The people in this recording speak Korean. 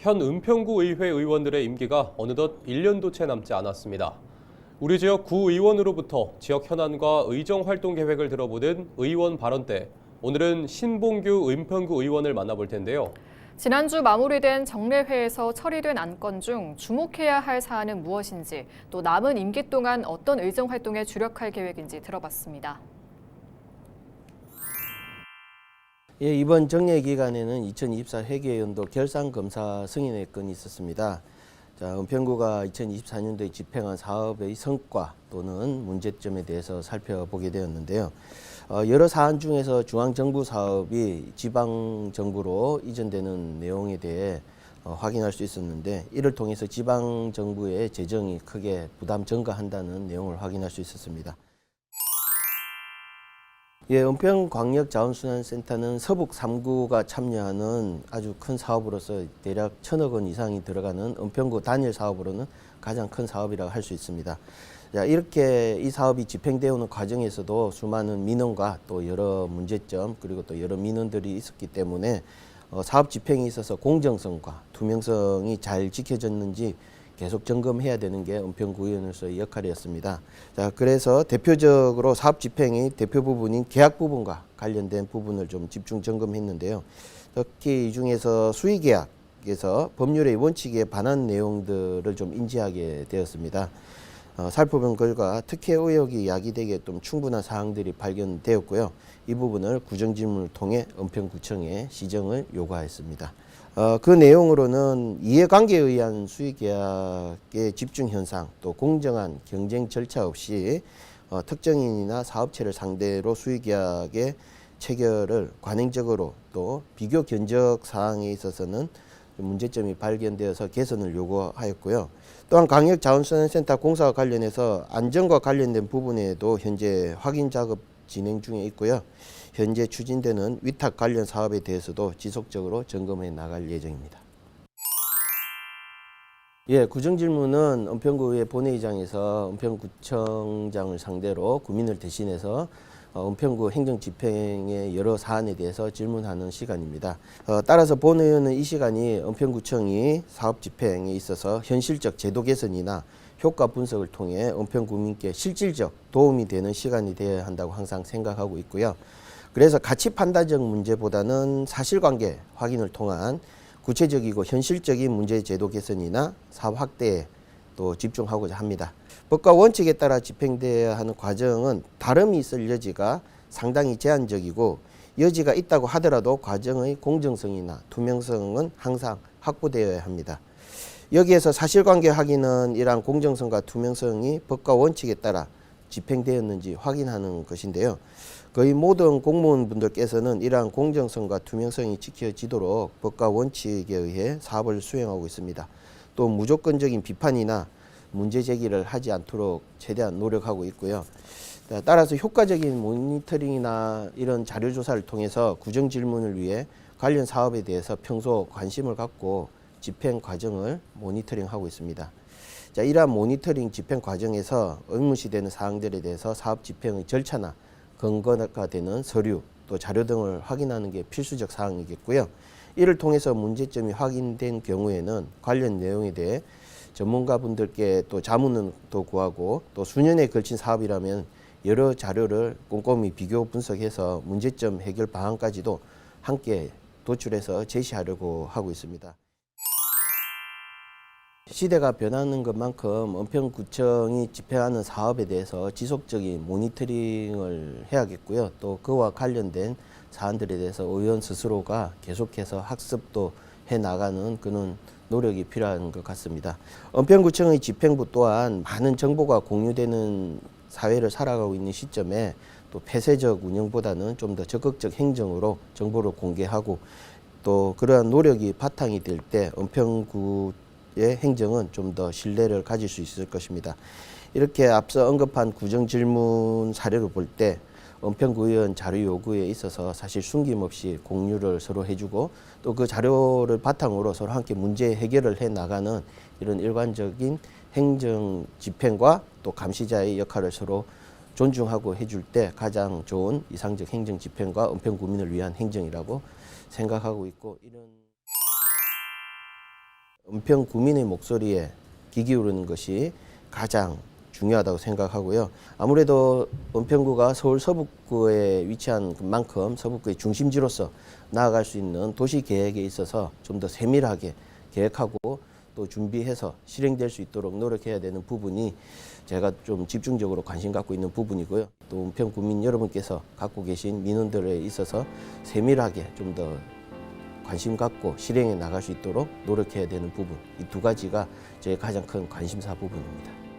현 은평구 의회 의원들의 임기가 어느덧 1년도 채 남지 않았습니다. 우리 지역 구의원으로부터 지역 현안과 의정 활동 계획을 들어보는 의원 발언 때 오늘은 신봉규 은평구 의원을 만나볼 텐데요. 지난주 마무리된 정례회에서 처리된 안건 중 주목해야 할 사안은 무엇인지, 또 남은 임기 동안 어떤 의정 활동에 주력할 계획인지 들어봤습니다. 예, 이번 정례 기간에는 2024 회계연도 결산검사 승인의 건이 있었습니다. 자, 은평구가 2024년도에 집행한 사업의 성과 또는 문제점에 대해서 살펴보게 되었는데요. 여러 사안 중에서 중앙정부 사업이 지방정부로 이전되는 내용에 대해 확인할 수 있었는데, 이를 통해서 지방정부의 재정이 크게 부담 증가한다는 내용을 확인할 수 있었습니다. 예, 은평광역자원순환센터는 서북 3구가 참여하는 아주 큰 사업으로서 대략 1,000억 원 이상이 들어가는 은평구 단일 사업으로는 가장 큰 사업이라고 할 수 있습니다. 자, 이렇게 이 사업이 집행되어 오는 과정에서도 수많은 민원과 또 여러 문제점 그리고 또 여러 민원들이 있었기 때문에 사업 집행에 있어서 공정성과 투명성이 잘 지켜졌는지 계속 점검해야 되는 게 은평구의원으로서의 역할이었습니다. 자, 그래서 대표적으로 사업 집행의 대표 부분인 계약 부분과 관련된 부분을 좀 집중 점검했는데요. 특히 이 중에서 수의계약에서 법률의 원칙에 반한 내용들을 좀 인지하게 되었습니다. 살펴본 결과 특혜 의혹이 야기되기에 좀 충분한 사항들이 발견되었고요. 이 부분을 구정질문을 통해 은평구청에 시정을 요구하였습니다. 그 내용으로는 이해관계에 의한 수의계약의 집중 현상, 또 공정한 경쟁 절차 없이 특정인이나 사업체를 상대로 수의계약의 체결을 관행적으로 또 비교 견적 사항에 있어서는 문제점이 발견되어서 개선을 요구하였고요. 또한 광역자원순환센터 공사와 관련해서 안전과 관련된 부분에도 현재 확인 작업 진행 중에 있고요. 현재 추진되는 위탁 관련 사업에 대해서도 지속적으로 점검해 나갈 예정입니다. 예, 구정질문은 은평구의 본회의장에서 은평구청장을 상대로 구민을 대신해서 은평구 행정집행의 여러 사안에 대해서 질문하는 시간입니다. 따라서 본의원은 이 시간이 은평구청이 사업집행에 있어서 현실적 제도 개선이나 효과 분석을 통해 은평구민께 실질적 도움이 되는 시간이 되어야 한다고 항상 생각하고 있고요. 그래서 가치 판단적 문제보다는 사실관계 확인을 통한 구체적이고 현실적인 문제 제도 개선이나 사업 확대에 또 집중하고자 합니다. 법과 원칙에 따라 집행되어야 하는 과정은 다름이 있을 여지가 상당히 제한적이고, 여지가 있다고 하더라도 과정의 공정성이나 투명성은 항상 확보되어야 합니다. 여기에서 사실관계 확인은 이러한 공정성과 투명성이 법과 원칙에 따라 집행되었는지 확인하는 것인데요. 거의 모든 공무원분들께서는 이러한 공정성과 투명성이 지켜지도록 법과 원칙에 의해 사업을 수행하고 있습니다. 또 무조건적인 비판이나 문제 제기를 하지 않도록 최대한 노력하고 있고요. 따라서 효과적인 모니터링이나 이런 자료 조사를 통해서 구정 질문을 위해 관련 사업에 대해서 평소 관심을 갖고 집행 과정을 모니터링하고 있습니다. 자, 이러한 모니터링 집행 과정에서 의무시되는 사항들에 대해서 사업 집행의 절차나 근거가 되는 서류 또 자료 등을 확인하는 게 필수적 사항이겠고요. 이를 통해서 문제점이 확인된 경우에는 관련 내용에 대해 전문가분들께 또 자문을 또 구하고, 또 수년에 걸친 사업이라면 여러 자료를 꼼꼼히 비교 분석해서 문제점 해결 방안까지도 함께 도출해서 제시하려고 하고 있습니다. 시대가 변하는 것만큼 은평구청이 집행하는 사업에 대해서 지속적인 모니터링을 해야겠고요. 또 그와 관련된 사안들에 대해서 의원 스스로가 계속해서 학습도 해나가는 그런 노력이 필요한 것 같습니다. 은평구청의 집행부 또한 많은 정보가 공유되는 사회를 살아가고 있는 시점에 또 폐쇄적 운영보다는 좀 더 적극적 행정으로 정보를 공개하고, 또 그러한 노력이 바탕이 될 때 은평구의 행정은 좀 더 신뢰를 가질 수 있을 것입니다. 이렇게 앞서 언급한 구정질문 사례를 볼 때 은평구의원 자료 요구에 있어서 사실 숨김없이 공유를 서로 해주고, 또 그 자료를 바탕으로 서로 함께 문제 해결을 해 나가는 이런 일관적인 행정 집행과 또 감시자의 역할을 서로 존중하고 해줄 때 가장 좋은 이상적 행정 집행과 은평구민을 위한 행정이라고 생각하고 있고, 이런 은평 구민의 목소리에 귀 기울이는 것이 가장 중요하다고 생각하고요. 아무래도 은평구가 서울 서북구에 위치한 만큼 서북구의 중심지로서 나아갈 수 있는 도시 계획에 있어서 좀 더 세밀하게 계획하고 또 준비해서 실행될 수 있도록 노력해야 되는 부분이 제가 좀 집중적으로 관심 갖고 있는 부분이고요. 또 은평 구민 여러분께서 갖고 계신 민원들에 있어서 세밀하게 좀 더 관심 갖고 실행해 나갈 수 있도록 노력해야 되는 부분, 이 두 가지가 제 가장 큰 관심사 부분입니다.